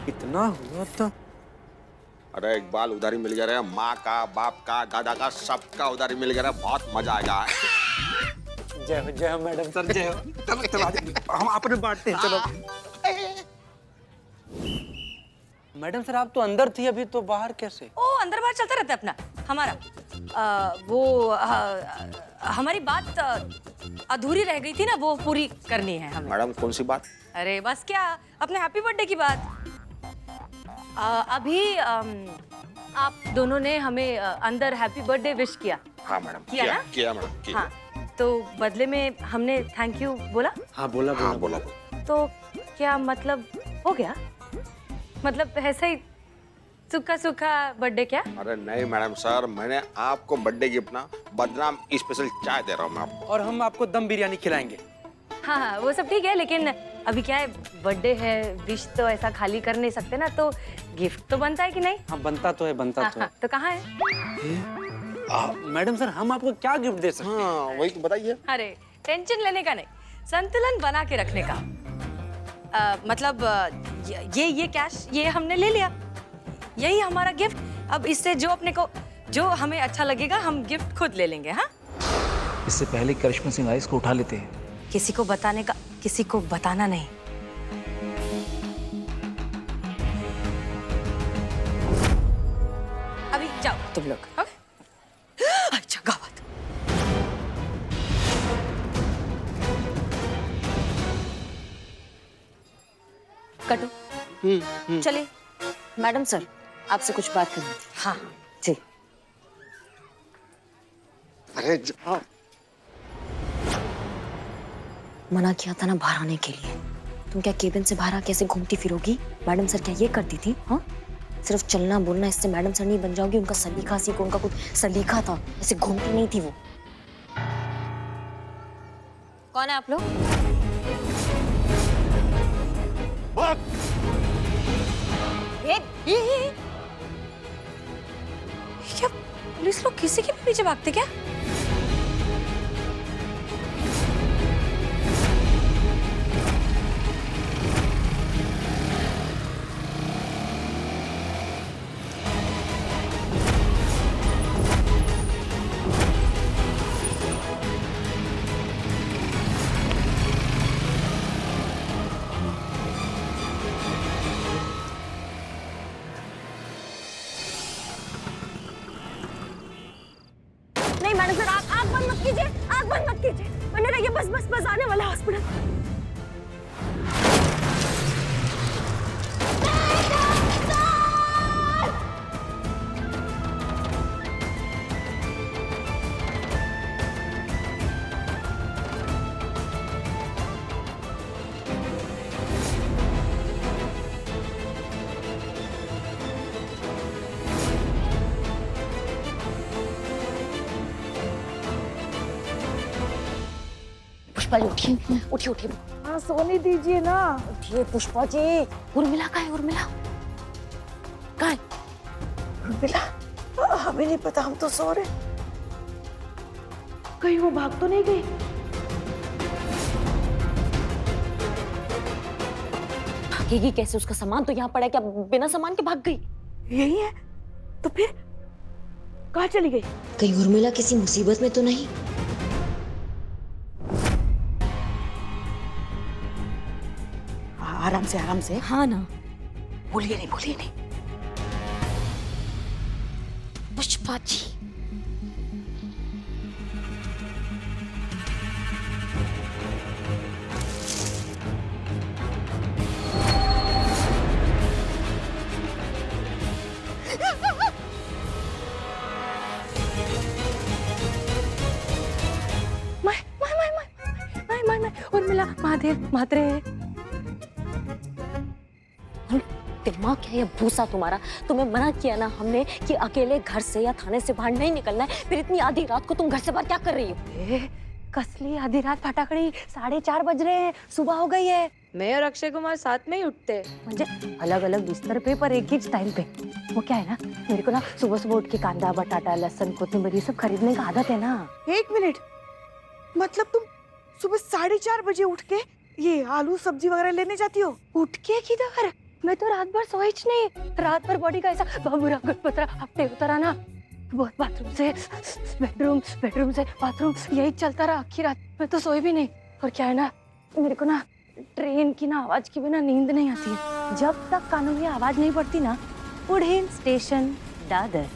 इतना हुआ था। अरे इकबाल, उधारी मिल गया रे, माँ का, बाप का, दादा का, सबका उधारी मिल गया रे, बहुत मजा आएगा। जय हो मैडम सर, जय हो। चलो चलो हम आपने बांटते हैं, चलो। मैडम सर, आप तो अंदर थी, अभी तो बाहर कैसे? ओ, अंदर बाहर चलता रहता है अपना हमारा। हमारी बात अधूरी रह गई थी ना, वो पूरी करनी है हमें। मैडम कौन सी बात? अरे बस क्या, अपने हैप्पी बर्थडे की बात। अभी आप दोनों ने हमें अंदर हैप्पी बर्थडे विश किया। हाँ मैडम, किया ना? किया मैडम, किया। हाँ, तो बदले में हमने थैंक यू बोला। हाँ बोला हाँ बोला। तो क्या मतलब हो गया? मतलब ऐसे ही सूखा सूखा बर्थडे क्या? अरे नहीं मैडम सर, मैंने आपको बर्थडे गिफ्ट ना बदनाम स्पेशल चाय दे रहा हूँ मैं आपको। और हम आपको दम बिरयानी खिलाएंगे। हाँ हाँ, वो सब ठीक है, लेकिन अभी क्या है, बर्थडे है, विश तो ऐसा खाली कर नहीं सकते ना, तो गिफ्ट तो बनता है कि नहीं? हाँ बनता तो है, बनता तो है। तो कहाँ है? मैडम सर, हम आपको क्या गिफ्ट दे सकते हैं? हाँ वही तो बताइए। अरे टेंशन लेने का नहीं, संतुलन बना के रखने का। मतलब ये कैश ये हमने ले लिया, यही हमारा गिफ्ट। अब इससे जो हमें अच्छा लगेगा, हम गिफ्ट खुद ले लेंगे। हाँ, इससे पहले करिश्मा सिंह आई, इसको उठा लेते हैं। किसी को बताना नहीं। अभी जाओ तुम लोग। अच्छा गावत। कटो। चलिए मैडम सर, आपसे कुछ बात करनी थी। हाँ जी। अरे मना किया था ना बाहर आने के लिए। तुम क्या केबिन से बाहर कैसे घूमती फिरोगी? मैडम सर क्या ये करती थी? हाँ, सिर्फ चलना बोलना इससे मैडम सर नहीं बन जाओगी। उनका सलीका सीखो, उनका कुछ सलीका था, ऐसे घूमती नहीं थी वो। कौन है आप लोग? क्या पुलिस लोग किसी के भी पीछे भागते क्या? नहीं मैडम सर, आग बंद मत कीजिए, आग बंद मत कीजिए, वरना रहिए, बस आने वाला हॉस्पिटल। पुष्पा जी उठिए, उठिए। हाँ सोने दीजिए ना। उठिए पुष्पा जी। उर्मिला कहाँ है? उर्मिला कहाँ है? उर्मिला, हमें नहीं पता, हम तो सो रहे। कहीं वो भाग तो नहीं गई? भागेगी कैसे? उसका सामान तो यहाँ पड़ा है, क्या बिना सामान के भाग गई? यही है तो फिर कहाँ चली गई? कहीं उर्मिला किसी मुसीबत में तो नहीं? आराम से, आराम से। हाँ ना। बोलिए नहीं। पुष्पा जी, उर्मिला, महादेव मात्रे। दिमाग क्या है भूसा तुम्हारा? तुम्हें मना किया ना हमने कि अकेले घर से या थाने से बाहर नहीं निकलना है, फिर इतनी आधी रात को तुम घर से बाहर क्या कर रही हो? कसली आधी रात फटाकड़ी, 4:30 बज रहे हैं, सुबह हो गई है। मैं और अक्षय कुमार साथ में ही उठते, म्हणजे अलग अलग बिस्तर पे पर एक ही टाइम पे। वो क्या है ना, मेरे को ना सुबह सुबह उठ के कांदा, बटाटा, लहसुन, कोथिंबीर ये सब खरीदने का आदत है ना। 1 मिनट, मतलब तुम सुबह 4:30 बजे उठ के ये आलू सब्जी वगैरह लेने जाती हो? उठ के किधर? मैं तो रात भर सोईच नहीं, रात भर बॉडी का ऐसा बाबूराव गणपतरा हफ्ते होता रहा ना, बहुत बाथरूम से बेडरूम, बेडरूम से बाथरूम, यही चलता रहा आखिर रात। मैं तो सोई भी नहीं। और क्या है ना, मेरे को ना ट्रेन की ना आवाज के बिना नींद नहीं आती है। जब तक कानों में आवाज नहीं पड़ती ना, पुढील स्टेशन दादर,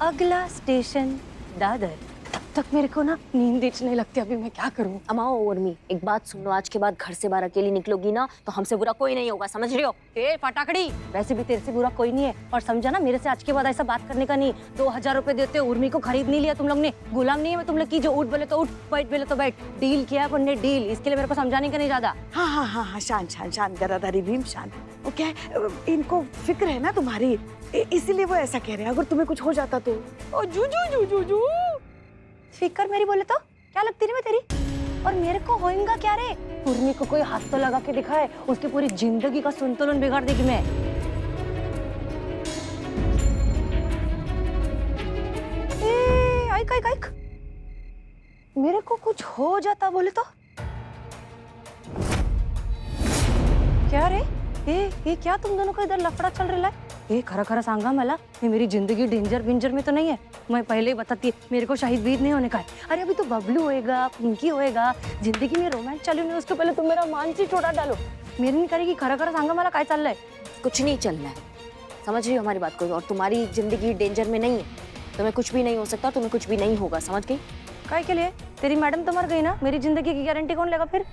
अगला स्टेशन दादर, तब तक मेरे को ना नींद नहीं लगती। अभी मैं क्या करूं? अमाओ उर्मी, एक बात सुन लो, आज के बाद घर से बाहर अकेली निकलोगी ना तो हमसे बुरा कोई नहीं होगा, समझ रही हो? ए फटाकड़ी, वैसे भी तेरे से बुरा कोई नहीं है। और समझा ना, मेरे से आज के बाद ऐसा बात करने का नहीं। 2000 रुपए देते हो, उर्मी को खरीद नहीं लिया तुम लोग ने। गुलाम नहीं है मैं तुम लोग की, जो उठ बोले तो उठ, बैठ बोले तो बैठ। डील किया है अपन ने, डील। इसके लिए मेरे को समझाने का नहीं ज्यादा। हाँ हाँ हाँ हाँ, शांत शांत शांत, गदाधारी भीम शांत। वो क्या है, इनको फिक्र है ना तुम्हारी, इसीलिए वो ऐसा कह रहे हैं। अगर तुम्हें कुछ हो जाता तो? ओ जू जू जू जू जू, फिकर मेरी बोले तो क्या लगती रही मैं तेरी? और मेरे को होएगा क्या रे? उर्मी को कोई हाथ तो लगा के दिखाए, उसकी पूरी जिंदगी का संतुलन बिगाड़ देगी मैं। आइक आइक आइक, मेरे को कुछ हो जाता बोले तो क्या रे? ये क्या तुम दोनों का इधर लफड़ा चल रहा है? ये खरा खरा सांगा मला, ये मेरी जिंदगी डेंजर बिंजर में तो नहीं है। मैं पहले ही बताती है, मेरे को शाहिद बीद नहीं होने का है। अरे अभी तो बबलू होएगा, पिंकी होएगा, जिंदगी में रोमांस चालू नहीं, उसके पहले तुम मेरा मानसिक छोड़ा डालो। मेरी नहीं करेगी खरा खरा सांगा मला काय चल रहा है? कुछ नहीं चलना है, समझ रही हो हमारी बात को? और तुम्हारी जिंदगी डेंजर में नहीं है, तुम्हें कुछ भी नहीं हो सकता, तुम्हें कुछ भी नहीं होगा, समझ गई? काय के लिए? तेरी मैडम तो मर गई ना, मेरी जिंदगी की गारंटी कौन लेगा फिर?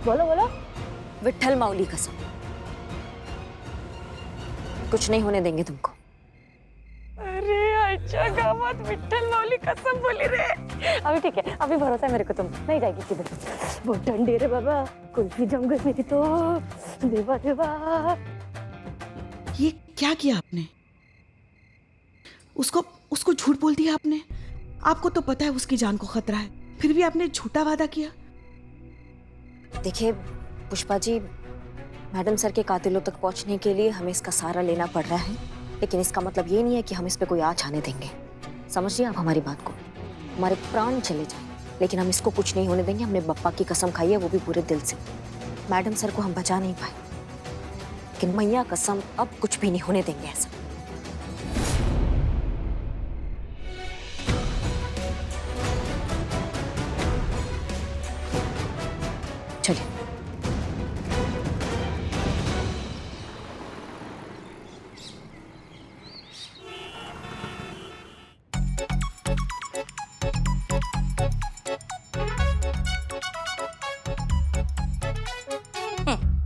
बोलो बोलो। विट्ठल माउली कसम, कुछ नहीं होने देंगे तुमको। अरे अच्छा गावात विठ्ठल माऊली कसम बोली रे। अभी ठीक है, अभी भरोसा है मेरे को, तुम नहीं जाएगी किधर। बहुत ठंडी रे बाबा, कुल्फी जम गई मेरी तो। देवा देवा, ये क्या किया आपने? उसको झूठ बोल दिया आपने। आपको तो पता है उसकी जान को खतरा है, फिर भी आपने झूठा वादा किया। देखिए पुष्पा जी, मैडम सर के कातिलों तक पहुंचने के लिए हमें इसका सहारा लेना पड़ रहा है, लेकिन इसका मतलब ये नहीं है कि हम इस पे कोई आँच आने देंगे। समझिए आप हमारी बात को, हमारे प्राण चले जाए लेकिन हम इसको कुछ नहीं होने देंगे। हमने बप्पा की कसम खाई है, वो भी पूरे दिल से। मैडम सर को हम बचा नहीं पाए, लेकिन मैया कसम अब कुछ भी नहीं होने देंगे ऐसा। चलिए।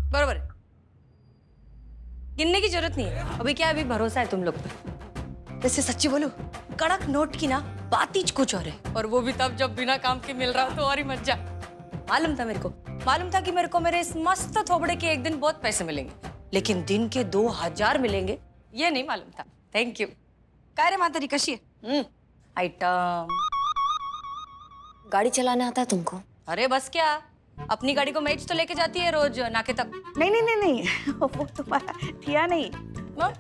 बरोबर है, गिनने की जरूरत नहीं है। अभी क्या, अभी भरोसा है तुम लोग पे। वैसे सच्ची बोलूं, कड़क नोट की ना बात ही कुछ और है, और वो भी तब जब बिना काम के मिल रहा हो तो और ही मजा। मालूम था मेरे को, मालूम था कि मेरे को मेरे इस मस्त थोबड़े के एक दिन बहुत पैसे मिलेंगे, लेकिन दिन के 2000 मिलेंगे ये नहीं मालूम था। Thank you. काय रे मातारी, कशी है? आइटम। गाड़ी चलाना आता है तुमको? अरे बस क्या, अपनी गाड़ी को मैच तो लेके जाती है रोज नाके तक। नहीं नहीं नहीं नहीं, वो तुम्हारा किया नहीं।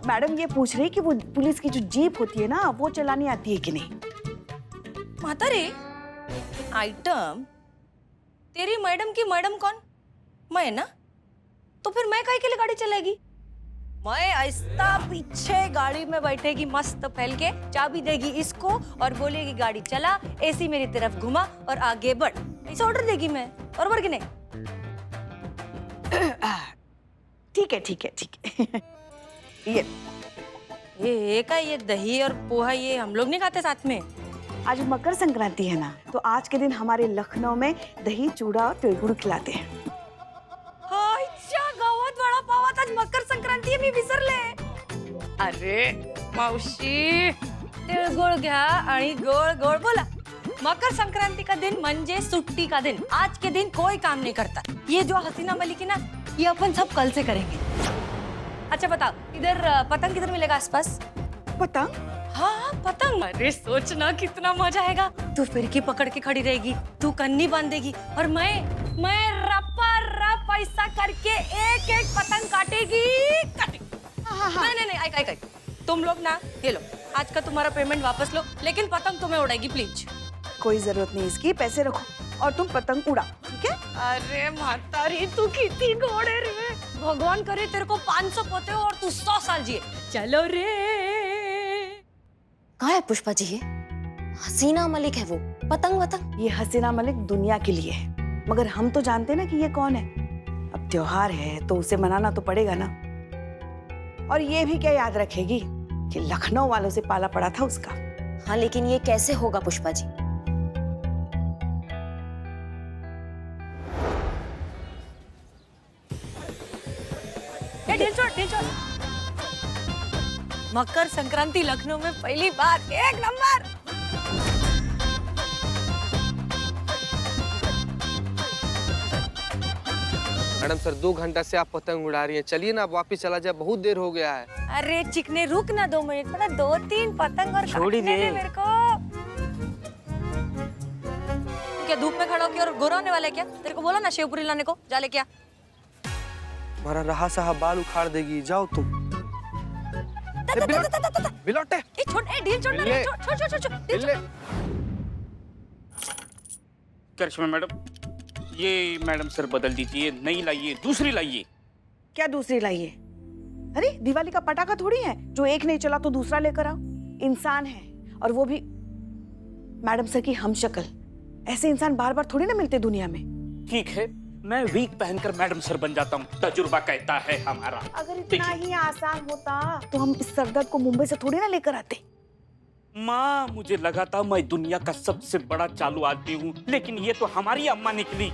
मैडम ये पूछ रही कि वो पुलिस की जो जीप होती है ना, वो चलानी आती है कि नहीं। माता रे, आइटम, तेरी मैडम की मैडम कौन? मैं ना, तो फिर मैं काहे के लिए गाड़ी चलाएगी? मैं ऐसा पीछे गाड़ी में बैठेगी मस्त फैल के, चाबी देगी इसको और बोलेगी गाड़ी चला, एसी मेरी तरफ घुमा और आगे बढ़, ऐसा ऑर्डर देगी मैं। बरोबर कि नहीं? ठीक है ठीक है ठीक है। ये का ये दही और पोहा ये हम लोग नहीं खाते साथ में? आज मकर संक्रांति है ना, तो आज के दिन हमारे लखनऊ में दही चूड़ा और तिळगुळ खिलाते हैं। अच्छा, गावात वडा पावात आज मकर संक्रांती आहे, मी विसरले। अरे मावशी, तिळगुळ घ्या आणि गोळ गोळ बोला। मकर संक्रांति का दिन मंजे छुट्टी का दिन, आज के दिन कोई काम नहीं करता। ये जो हसीना मलिक है ना, ये अपन सब कल से करेंगे। अच्छा बताओ, इधर पतंग किधर मिलेगा आसपास? पतंग? हाँ पतंग। अरे सोचना कितना मजा आएगा। तू फिरकी पकड़ के खड़ी रहेगी, तू कन्नी बांधेगी और मैं रपा रप पैसा करके एक एक पतंग काटेगी। नहीं, आइक, तुम लोग ना, ये लो, आज का तुम्हारा पेमेंट वापस लो, लेकिन पतंग तुम्हें उड़ाएगी प्लीज। कोई जरूरत नहीं इसकी, पैसे रखो और तुम पतंग उड़ाओ, ठीक ओके? अरे मातारी तू कितनी घोड़े रे, भगवान करे तेरे को 500 पोते हो और तू 100 साल जिए। चलो रे। कहाँ है पुष्पा जी ये? हसीना मलिक है वो, पतंग वतंग। ये हसीना मलिक दुनिया के लिए है, मगर हम तो जानते ना कि ये कौन है। अब त्योहार है तो उसे मनाना तो पड़ेगा ना। और ये भी क्या याद रखेगी कि लखनऊ वालों से पाला पड़ा था उसका। हाँ लेकिन ये कैसे होगा पुष्पा जी? ढील छोड़, ढील छोड़। मकर संक्रांति लखनऊ में पहली बार 1 नंबर। मैडम सर 2 घंटा से आप पतंग उड़ा रही हैं, चलिए ना आप वापस चला जाए, बहुत देर हो गया है। अरे चिकने रुक ना 2 मिनट, पता 2-3 पतंग और छोड़ी काटने दे। दे मेरे को। क्या धूप में खड़ा होके और गोरा होने वाला है क्या? तेरे को बोला ना शेवपुरी लाने को, जा ले क्या? हमारा रहा साहब बाल उखाड़ देगी, जाओ तुम। बिलोटे। ए छोड़, ए ढील छोड़ ना रे, छोड़, ढील छोड़। करिश्मा मैडम, ये मैडम सर बदल दीजिए, नई लाइए, दूसरी लाइए। क्या दूसरी लाइए? अरे दिवाली का पटाखा थोड़ी है जो एक नहीं चला तो दूसरा लेकर आओ। इंसान है, और वो भी मैडम सर की हमशक्ल। ऐसे इंसान बार बार थोड़ी ना मिलते दुनिया में। ठीक है, मैं वीक पहनकर मैडम सर बन जाता हूँ, तजुर्बा कहता है हमारा। अगर इतना ही आसान होता तो हम इस सरदर्द को मुंबई से थोड़ी ना लेकर आते। माँ, मुझे लगा था मैं दुनिया का सबसे बड़ा चालू आदमी हूँ, लेकिन ये तो हमारी अम्मा निकली।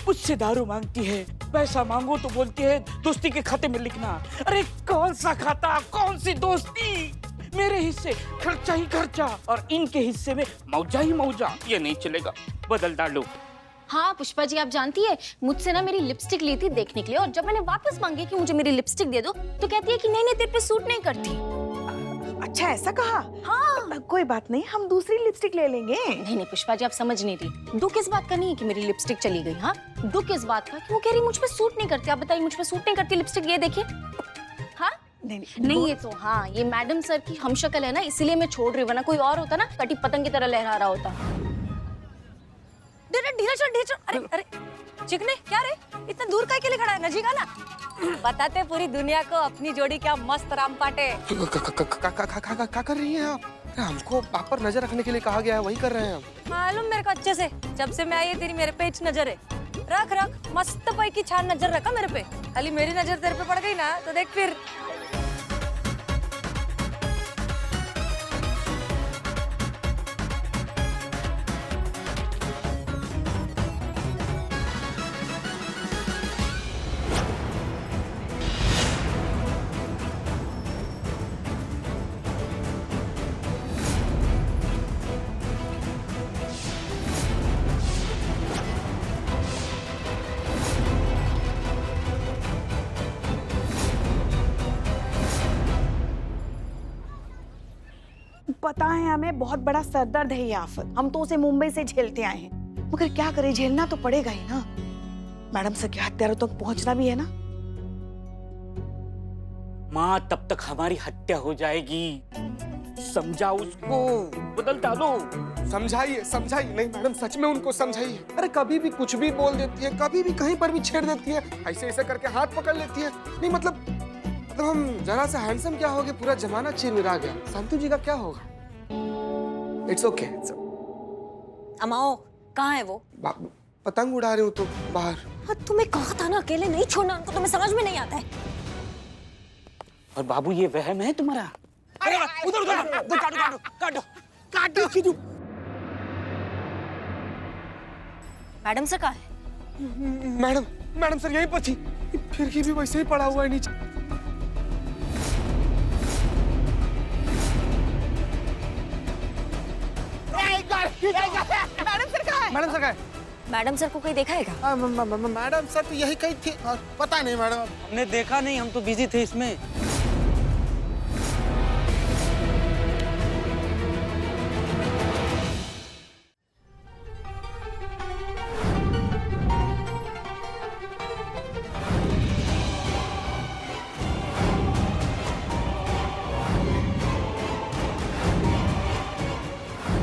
मुझसे दारू मांगती है, पैसा मांगो तो बोलती है दोस्ती के खाते में लिखना। अरे कौन सा खाता, कौन सी दोस्ती? मेरे हिस्से खर्चा ही खर्चा और इनके हिस्से में मौजा ही मौजा। ये नहीं चलेगा, बदल डालो। हाँ पुष्पा जी, आप जानती है मुझसे ना मेरी लिपस्टिक ली थी देखने के लिए, और जब मैंने वापस मांगी कि मुझे मेरी लिपस्टिक दे दो तो कहती है कि नहीं नहीं तेरे पे सूट नहीं करती। अच्छा ऐसा कहा? हाँ। कोई बात नहीं, हम दूसरी लिपस्टिक ले लेंगे। नहीं नहीं पुष्पा जी, आप समझ नहीं रही। दुख इस बात का नहीं है कि मेरी लिपस्टिक चली गई। हाँ, दुख इस बात का कि वो कह रही मुझ पे सूट नहीं करती। आप बताइए, मुझ पे सूट नहीं करती लिपस्टिक, ये देखिए। हाँ नहीं, ये तो हाँ ये मैडम सर की हमशक्ल है ना, इसीलिए मैं छोड़ रही हूँ, वरना कोई और होता ना कटी पतंग की तरह लहरा रहा होता। ढीला छोड़। अरे अरे चिकने, क्या रे इतना दूर काहे के लिए खड़ा है? नजीक ना, बताते पूरी दुनिया को अपनी जोड़ी क्या मस्त रामपाटे। क्या कर रही हैं आप? हमको आप पर नजर रखने के लिए कहा गया है, वही कर रहे हैं हम। मालूम मेरे को अच्छे से, जब से मैं आई है तेरी मेरे पे इच नजर है। रख मस्त पाई की छान नजर रखा मेरे पे। खाली मेरी नजर तेरे पे पड़ गई ना तो देख फिर। पता है हमें बहुत बड़ा सरदर्द है ये आफत, हम तो उसे मुंबई से झेलते आए हैं, मगर क्या करें, झेलना तो पड़ेगा ही ना। मैडम सर के हत्यारों तक पहुंचना भी है ना। माँ, तब तक हमारी हत्या हो जाएगी। समझाओ उसको, बदल डालो। समझाइए नहीं मैडम, सच में उनको समझाइए। अरे कभी भी कुछ भी बोल देती है, कभी भी कहीं पर भी छेड़ देती है, ऐसे करके हाथ पकड़ लेती है। नहीं मतलब हम जरा सा हैंडसम क्या हो गए, पूरा जमाना चिरमिरा गया। संतू जी का क्या होगा? It's okay. अमाओ, कहाँ है वो? पतंग उड़ा रही हूँ तो बाहर। हाँ, तुम्हें कहा था ना अकेले नहीं छोड़ना उनको, तुम्हें समझ में नहीं आता है। और बाबू, ये वहम है तुम्हारा? अरे उधर काटो। मैडम सर कहाँ है? मैडम सर यहीं पर थी, फिर भी वैसे ही पड़ा हुआ है नीचे। मैडम सर कहाँ है? मैडम सर को कोई देखा है क्या? मैडम सर तो यही कही थी, पता नहीं मैडम। हमने देखा नहीं, हम तो बिजी थे इसमें।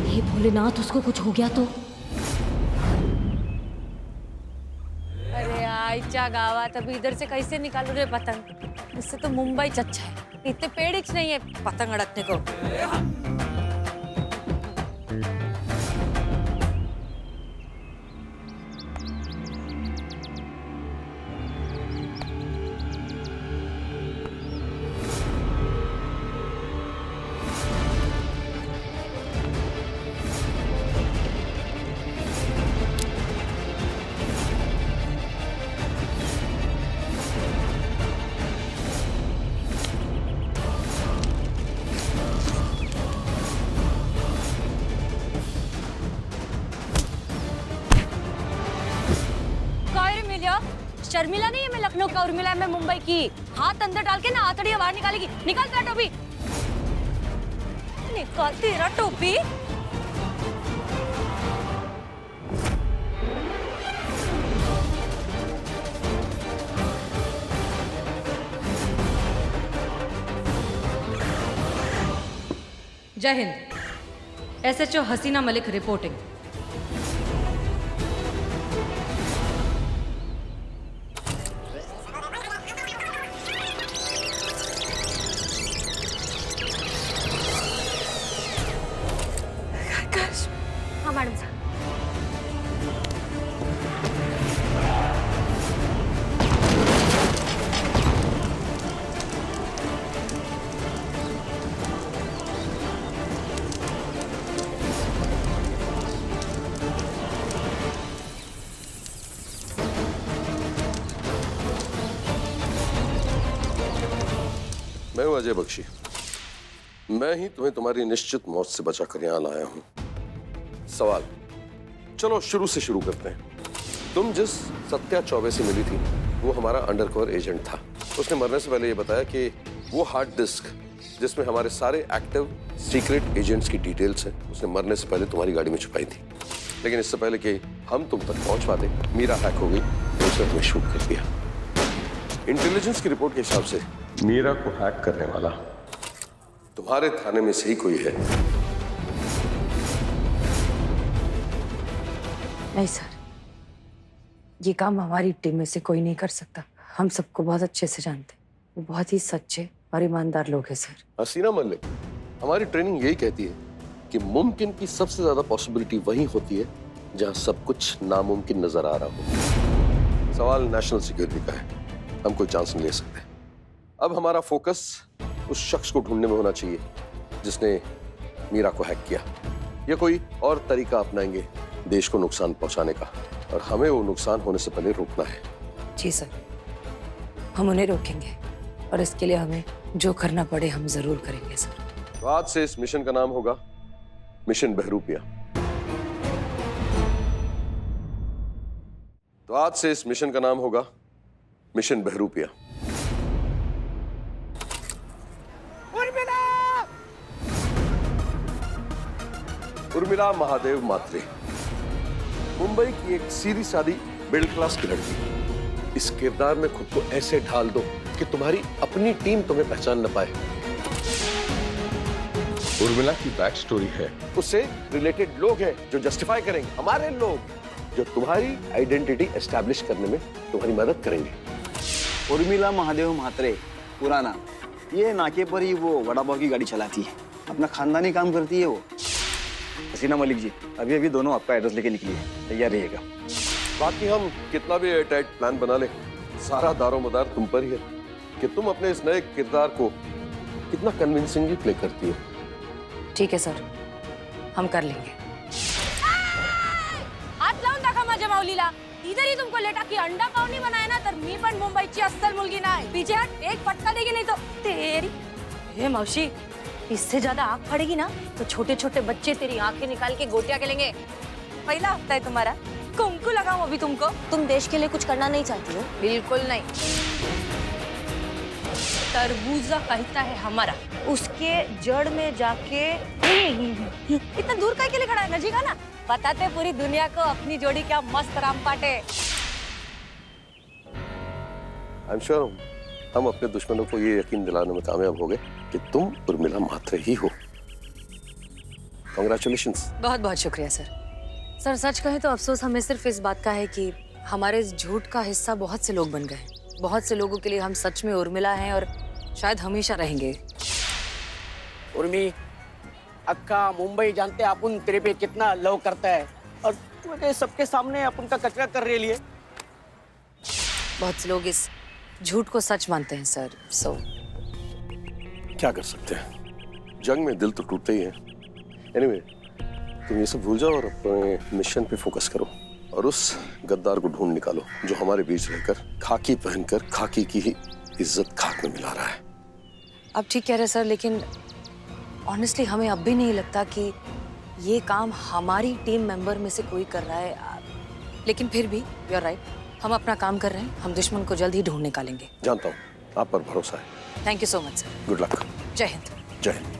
हे भोलेनाथ, उसको कुछ हो गया तो? कच्चा गावात अभी इधर से कैसे निकालू रे पतंग? इससे तो मुंबई अच्छा है, इतने पेड़ ही नहीं है पतंग अड़कने को। शर्मिला नहीं है मैं लखनऊ का, उर्मिला है मैं मुंबई की। हाथ अंदर डाल के ना आतड़ियां बाहर निकालेगी। निकाल तेरा टोपी, निकाल तेरा टोपी। जय हिंद। एसएचओ हसीना मलिक रिपोर्टिंग। हाँ मैडम साहब। मैं हूं अजय बख्शी। मैं ही तुम्हें तुम्हारी निश्चित मौत से बचाकर यहां लाया हूं। सवाल, चलो शुरू से शुरू करते हैं। तुम जिस सत्या चौबे से मिली थी वो हमारा अंडरकवर एजेंट था। उसने मरने से पहले ये बताया कि वो हार्ड डिस्क जिसमें हमारे सारे एक्टिव सीक्रेट एजेंट्स की डिटेल्स हैं उसने मरने से पहले तुम्हारी गाड़ी में छुपाई थी। लेकिन इससे पहले कि हम तुम तक पहुंच पाते मीरा हैक हो गई, उसने तुम्हें शूट कर दिया। इंटेलिजेंस की रिपोर्ट के हिसाब से मीरा को हैक करने वाला तुम्हारे थाने में से ही कोई है। नहीं सर, ये काम हमारी टीम में से कोई नहीं कर सकता। हम सबको बहुत अच्छे से जानते हैं। वो बहुत ही सच्चे और ईमानदार लोग हैं सर। हसीना मलिक, हमारी ट्रेनिंग यही कहती है कि मुमकिन की सबसे ज्यादा पॉसिबिलिटी वहीं होती है जहां सब कुछ नामुमकिन नजर आ रहा हो। सवाल नेशनल सिक्योरिटी का है, हम कोई चांस नहीं ले सकते। अब हमारा फोकस उस शख्स को ढूंढने में होना चाहिए जिसने मीरा को हैक किया, या कोई और तरीका अपनाएंगे देश को नुकसान पहुंचाने का, और हमें वो नुकसान होने से पहले रोकना है। जी सर, हम उन्हें रोकेंगे और इसके लिए हमें जो करना पड़े हम जरूर करेंगे सर। तो आज से इस मिशन का नाम होगा मिशन बहरूपिया। तो आज से इस मिशन का नाम होगा मिशन बहरूपिया। उर्मिला महादेव मात्रे, मुंबई की एक सीधी सादी मिडिल क्लास की लड़की। इस किरदार में खुद को ऐसे ढाल दो कि तुम्हारी अपनी टीम तुम्हें पहचान न पाए। उर्मिला की बैक स्टोरी है, उससे रिलेटेड लोग हैं जो जस्टिफाई करेंगे, हमारे लोग जो तुम्हारी आइडेंटिटी एस्टैब्लिश करने में तुम्हारी मदद करेंगे। उर्मिला महादेव म्हात्रे पूरा नाम। ये नाके पर ही वो वड़ा पाव की गाड़ी चलाती है, अपना खानदानी काम करती है वो। हसीना मलिक जी, अभी अभी दोनों आपका एड्रेस लेके निकली है, तैयार रहिएगा। बाकी हम कितना भी एयरटाइट प्लान बना ले, सारा दारोमदार तुम पर ही है कि तुम अपने इस नए किरदार को कितना कन्विंसिंगली प्ले करती हो। ठीक है सर, हम कर लेंगे। हात लावून दाखवा माझ्या माऊलीला। इधर ही तुमको लेटा की अंडा पाव नहीं बनाया ना, तर मी पण मुंबईची अस्सल मुलगी नाही। पीछे हट, एक फटका देगी नहीं तो तेरी। हे मौसी, इससे ज्यादा आग पड़ेगी ना तो छोटे छोटे बच्चे तेरी आंखें निकाल के गोटियां खेलेंगे। पहला हफ्ता है तुम्हारा, कुमकु लगाऊं अभी तुमको। तुम देश के लिए कुछ करना नहीं चाहती हो? बिल्कुल नहीं। तरबूजा कहता है हमारा, उसके जड़ में जाके इतना दूर काहे के लिए खड़ा है? नजीक ना, बताते पूरी दुनिया को अपनी जोड़ी क्या मस्त रामपाट है। आई एम श्योर हम अपने दुश्मनों को ये यकीन दिलाने में कामयाब हो गए कि तुम उर्मिला म्हात्रे ही हो। कांग्रेचुलेशंस। बहुत बहुत शुक्रिया सर। सर सच कहें तो अफसोस हमें सिर्फ इस बात का है कि हमारे इस झूठ का हिस्सा बहुत से लोग बन गए। बहुत से लोगों के लिए हम सच में उर्मिला हैं और शायद हमेशा रहेंगे। उर्मी, अक्का मुंबई जानते अपन तेरे पे कितना लव करता है और तूने सबके सामने अपन का कचरा कर रही है। बहुत से लोग इस झूठ को सच मानते हैं सर। सो क्या कर सकते हैं, जंग में दिल तो टूटते ही है। एनीवे, तुम ये सब भूल जाओ और अपने मिशन पे फोकस करो और उस गद्दार को ढूंढ निकालो जो हमारे बीच रहकर खाकी पहनकर खाकी की ही इज्जत खाक में मिला रहा है। आप ठीक कह रहे हैं सर, लेकिन ऑनेस्टली हमें अब भी नहीं लगता कि ये काम हमारी टीम मेंबर में से कोई कर रहा है। लेकिन फिर भी यू आर राइट, हम अपना काम कर रहे हैं। हम दुश्मन को जल्द ही ढूंढ निकालेंगे। जानता हूँ, आप पर भरोसा है। Thank you so much sir. Good luck. जय हिंद। जय हिंद।